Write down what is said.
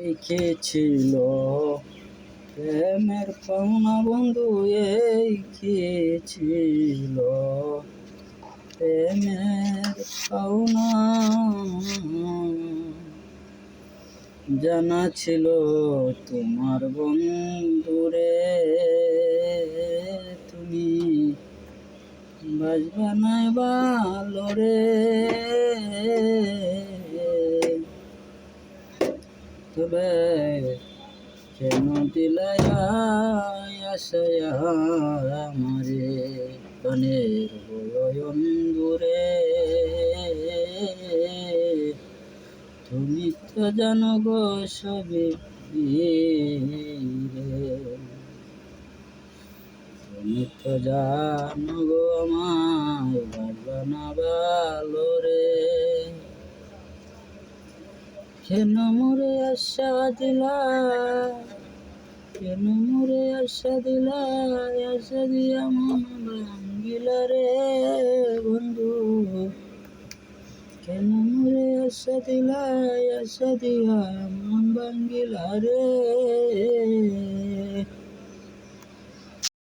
এই কে ছিল প্রেমের পাওনা বন্ধু, এই কে ছিল প্রেমের পাওনা। জানা ছিল তোমার বন্ধুরে, তুমি বাজবা নাই ভালো রে। তবে কেন দিলায়া আশায়া আমারে প্রাণের বয়ন্দুরে। তুমি তো জানো গো সবে রে, তুমি তো জানো গো আমায় বাজবা না ভালো রে। কেন মোরে আশা দিলা, কেন মোরে আশা দিলা, আশা দিয়া মন ভাঙ্গিলা রে বন্ধু। কেন মোরে আশা দিলা, আশা দিয়া মন ভাঙ্গিলা রে।